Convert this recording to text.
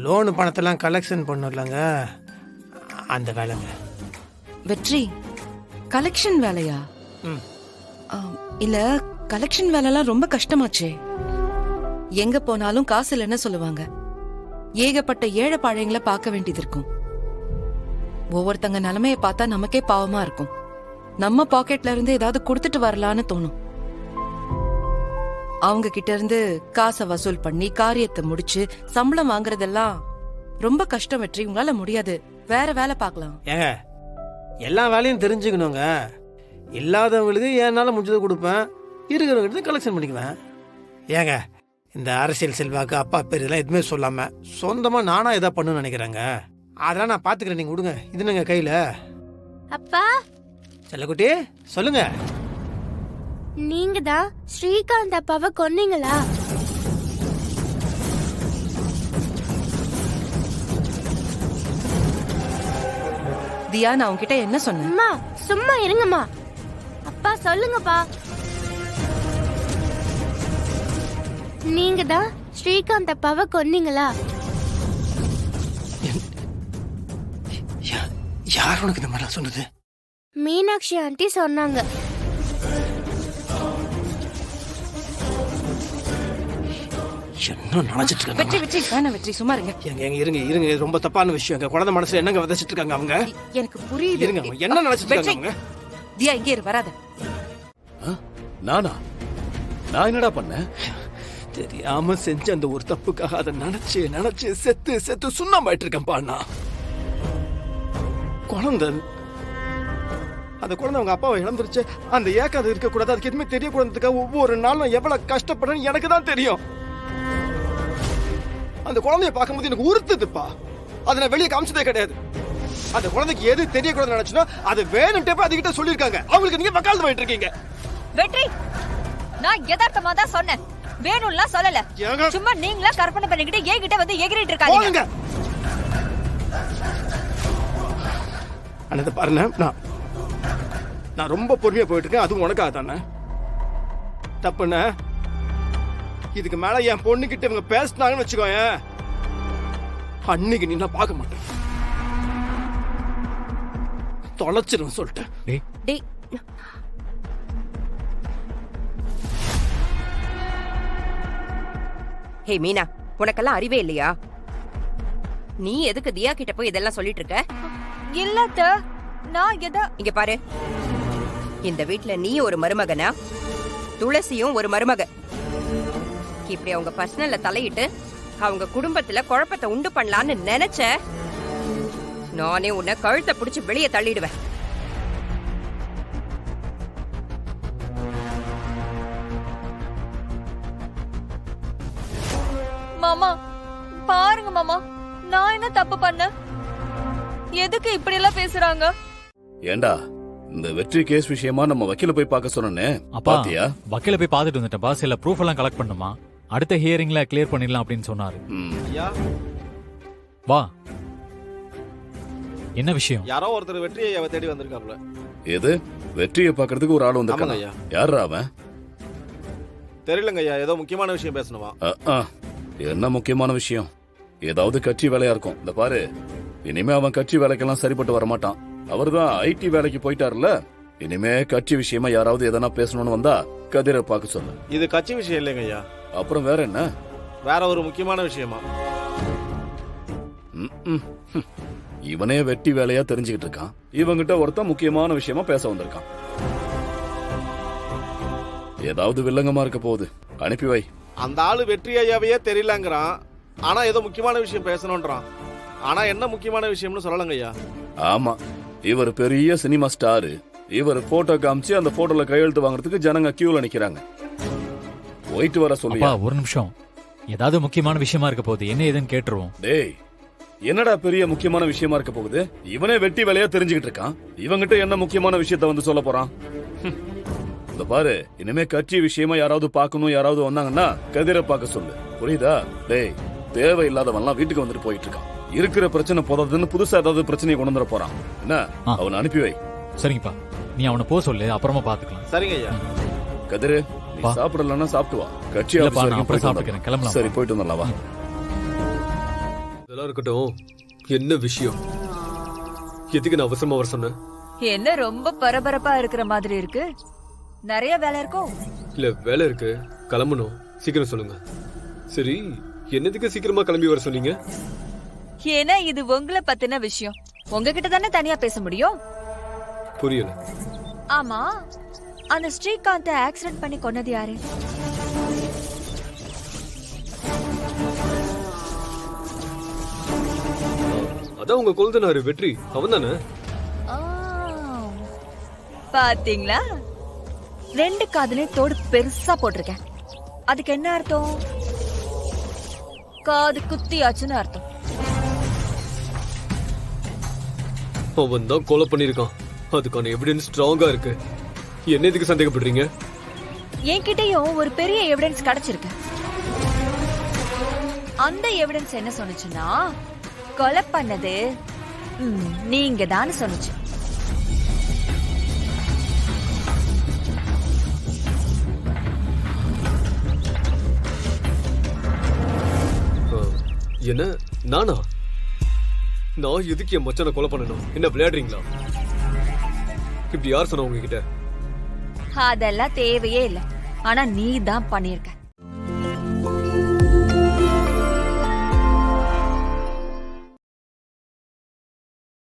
Loan பணத்தெல்லாம் collection பண்ணலங்க, அந்த வேலைங்க. வெற்றி, கலெக்ஷன் வேலையா? ம். இல்ல, கலெக்ஷன் வேலைலாம் ரொம்ப கஷ்டமாச்சே. எங்க போனாலும் காசு இல்லைன்னு சொல்லுவாங்க. ஏகப்பட்ட ஏழை பாழைங்களை பார்க்க வேண்டியது இருக்கும். ஒவ்வொருத்தங்க நிலைமைய பார்த்தா நமக்கே பாவமா இருக்கும். நம்ம பாக்கெட்ல இருந்து ஏதாவது கொடுத்துட்டு வரலான்னு தோணும். அவங்க கிட்ட இருந்து காசை வசூல் பண்ணி காரியத்தை முடிச்சு சம்பளம் வாங்குறதெல்லாம் ரொம்ப கஷ்டம். வெற்றி, உங்களால முடியாது. வேற வேலை பார்க்கலாம். ஏங்க, எல்லா வேலையும் தெரிஞ்சுக்கணுங்க. இல்லாதவங்களுக்கு என்னால் முடிஞ்சதை கொடுப்பேன், இருக்கிறவங்க கலெக்ஷன் பண்ணிக்குவேன். ஏங்க, இந்த அரசியல் செல்வாக்கு அப்பா பேர் இதெல்லாம் எதுவுமே சொல்லாமல் சொந்தமாக நானாக எதாவது பண்ணுன்னு நினைக்கிறேங்க. அதெல்லாம் நான் பார்த்துக்கிறேன், நீங்கள் விடுங்க. இதுனுங்க கையில். அப்பா, செல்லக்குட்டி சொல்லுங்க. நீங்க தான் ஸ்ரீகாந்த் அப்பாவை கொன்னீங்களா? தியா, நான் உன்கிட்ட என்ன சொன்னேன்? அம்மா சும்மா இருங்கம்மா. அப்பா சொல்லுங்கப்பா. நீங்க தான் ஸ்ரீகாந்த் அப்பாவை கொன்னீங்களா? யார் உனக்கு இந்த மாதிரிலாம் சொன்னது? மீனாட்சி ஆண்டி சொன்னாங்க. என்ன நினைச்சிட்டு இருக்காங்க? வெற்றி, வெற்றி, வேணாம் வெற்றி, சும்மா இருங்க. எங்க இருங்க இருங்க, இது ரொம்ப தப்பான விஷயம். குழந்தை மனசுல என்னங்க விதைச்சிட்டு இருக்காங்க அவங்க? எனக்கு புரியுது. இருங்க, அவங்க என்ன நினைச்சிட்டு இருக்காங்க அவங்க? தியா, இங்கே இரு, வராத. நானா? நான் என்னடா பண்ணேன்? தெரியாம செஞ்ச அந்த ஒரு தப்புக்காக அதை நினைச்சு நினைச்சு செத்து செத்து சுண்ணாம்பாயிட்டு இருக்கேன்ப்பா. நான் குழந்தை, அந்த குழந்தை அவங்க அப்பாவை இழந்துருச்சு. அந்த ஏக்கம் அது இருக்கக்கூடாது, அதுக்கு எதுவுமே தெரியக்கூடாதுக்காக ஒவ்வொரு நாளும் எவ்வளவு கஷ்டப்படுறேன்னு எனக்கு தான் தெரியும். அந்த குழந்தைய பார்க்கும்போது எனக்கு உறுத்துதுப்பா. அதை நான் வெளியே காமிச்சதே கிடையாது. அந்த குழந்தைக்கு எது தெரியக்கூடாதுன்னு நினைச்சுன்னா அது வேணும்ட்டே அதுகிட்ட சொல்லியிருக்காங்க. அவங்களுக்கு நீங்க வக்காலத்து பண்ணிட்டு இருக்கீங்க. வெற்றி, நான் யதார்த்தமா தான் சொன்னேன், வேணும்லாம் சொல்லல. சும்மா நீங்களா கற்பனை பண்ணிக்கிட்டு என்கிட்ட வந்து எகிரிட்டு இருக்காங்க. அண்ணா பாருங்க, நான் ரொம்ப பொறுமையா போயிட்டு இருக்கேன். அதுவும் உனக்காக தானே. தப்புண்ண, இதுக்கு மேல என் பொண்ணுகிட்ட இவங்க பேசினாங்கன்னு வச்சுக்கோங்க, அன்னைக்கு நீ நான் பார்க்க மாட்டேன், தொலைச்சிடும் சொல்லிட்டேன். டேய், ஹே மீனா, உனக்கெல்லாம் அறிவே இல்லையா? நீ எதுக்கு தியா கிட்ட போய் இதெல்லாம் சொல்லிட்டு இருக்க? இல்ல, நான் இங்க பாரு, இந்த வீட்ல நீ ஒரு மருமகனா, துளசியும் ஒரு மருமக. இப்படி அவங்க பர்சனல்ல தலையிட்டு அவங்க குடும்பத்துல குழப்பத்தை உண்டு பண்ணலான்னு நினைச்ச, நானே உன்னை கழுத்தை பிடிச்சு வெளியே தள்ளிடுவேன். மாமா பாருங்க மாமா, நான் என்ன தப்பு பண்ண? எதுக்கு இப்படி எல்லாம் பேசுறாங்க? ஏண்டா, இந்த வெற்றி கேஸ் விஷயமா நம்ம வக்கீல போய் பார்க்க சொன்னே, பாத்தியா? வக்கீல போய் பார்த்துட்டு வந்துட்டேன்ப்பா. சில ப்ரூஃப் எல்லாம் கலெக்ட் பண்ணுமா, அடுத்த ஹியரிங்ல கிளியர் பண்ணிடலாம் அப்படின்னு சொன்னாரு. வா, என்ன விஷயம்? யாரோ ஒருத்தர் வெற்றியை தேடி வந்திருக்காப்ல. எது? வெற்றியை பார்க்கிறதுக்கு ஒரு ஆள் வந்திருக்காங்க. யாரா அவன்? தெரியலங்க ஐயா, ஏதோ முக்கியமான விஷயம் பேசணுமா? என்ன முக்கியமான விஷயம்? ஏதாவது கட்சி வேலையா இருக்கும். இந்த பாரு, இனிமே அவன் கட்சி வேலைக்கெல்லாம் சரிப்பட்டு வரமாட்டான். அவர்தான் ஐடி வேலைக்கு போயிட்டாருல. இனிமே கட்சி விஷயமா யாராவது எதனா பேசணும்னு வந்தா கதிரை பார்க்க சொல்லு. இது கட்சி விஷயம் இல்லைங்க ஐயா. அப்புறம் வேற என்ன? வேற ஒரு முக்கியமான விஷயமா? இவனே வெட்டி வேலையா தெரிஞ்சுக்கிட்டு இருக்கான். இவங்கிட்ட ஒருத்தன் முக்கியமான விஷயமா பேச வந்திருக்கான். ஏதாவது வில்லங்கமா இருக்க போகுது. அனுப்பி வை. அந்த ஆளு வெற்றி ஐயாவையே தெரியலங்கிறான், ஆனா ஏதோ முக்கியமான விஷயம் பேசணும்ன்றான். ஆனா என்ன முக்கியமான விஷயம்னு சொல்லலங்க ஐயா. ஆமா, இவர் பெரிய சினிமா ஸ்டாரு. இவர் போட்டோ காமிச்சு அந்த போட்டோல கையெழுத்து வாங்குறதுக்கு ஜனங்க கியூல நிக்கிறாங்க. போயிட்டு வர சொல்லியா? ஒரு நிமிஷம், ஏதாவது முக்கியமான விஷயமா இருக்க போகுது, என்ன ஏதுன்னு கேட்டுருவோம். டேய், என்னடா பெரிய முக்கியமான விஷயமா இருக்க போகுது? இவனே வெட்டி வேலையா தெரிஞ்சுக்கிட்டு இருக்கான். இவங்கிட்ட என்ன முக்கியமான விஷயத்த வந்து சொல்ல போறான்? இந்த பாரு, இனிமே கட்சி விஷயமா யாராவது பாக்கணும், யாராவது வந்தாங்கன்னா கதிரை பார்க்க சொல்லு. புரியுதா? டேய், தேவையில்லாதவன்லாம் வீட்டுக்கு வந்துட்டு போயிட்டு இருக்கான். இருக்கிற பிரச்சனை போதாதுன்னு புதுசா ஏதாவது பிரச்சனையை கொண்டு வந்துட போறான். என்ன, அவனை அனுப்பி வை. சரிங்கப்பா, நீ அவனை போக சொல்லு, அப்புறமா பாத்துக்கலாம். சரிங்க ஐயா. கதிரு, நீ சாப்பிடலன்னா சாப்பிட்டு வா. கட்சி அப்புறம் சாப்பிட்டுக்கிறேன், கிளம்பலாம். சரி, போயிட்டு வந்துடலாம். வா. அதெல்லாம் இருக்கட்டும், என்ன விஷயம்? எதுக்கு நான் அவசரமா வர சொன்னேன்? என்ன ரொம்ப பரபரப்பா இருக்கிற மாதிரி இருக்கு? நிறைய வேலை இருக்கும். இல்ல, வேலை இருக்கு, கிளம்பணும். சீக்கிரம் சொல்லுங்க. சரி, என்னதுக்கு சீக்கிரமா கிளம்பி வர சொன்னீங்க? ஏன்னா இது உங்களை பத்தின விஷயம். உங்ககிட்ட தானே தனியா பேச முடியும். புரியல. ஆமா, அந்த ஸ்ரீகாந்த் ஆக்சிடென்ட் பண்ணி கொன்னது யாரு? அதான் உங்க கொழுந்தனாரு வெற்றி, அவன் தானே? பாத்தீங்களா, 2 காதுலயும் தோடு பெருசா போட்டிருக்கேன். அதுக்கு என்ன அர்த்தம்? காது குத்தியாச்சுன்னு அர்த்தம். அவன் தான் கொலை பண்ணிருக்கான். அதுக்கான எவிடன்ஸ் ஸ்ட்ராங்கா இருக்கு. என்ன எதுக்கு சந்தேகப்படுறீங்க? என்கிட்டயும் ஒரு பெரிய எவிடன்ஸ் கிடைச்சிருக்கு. அந்த எவிடன்ஸ் என்ன சொன்னுச்சுன்னா, கொலை பண்ணது நீங்க தான் சொன்னுச்சு. என்ன, நானா? நான் எதுக்கு என் மச்சானை கொலை பண்ணணும்? என்ன விளையாடுறீங்களா? இப்படி யார் சொன்ன உங்ககிட்ட? அதெல்லாம் தேவையே இல்லை. ஆனா நீ தான் பண்ணிருக்க.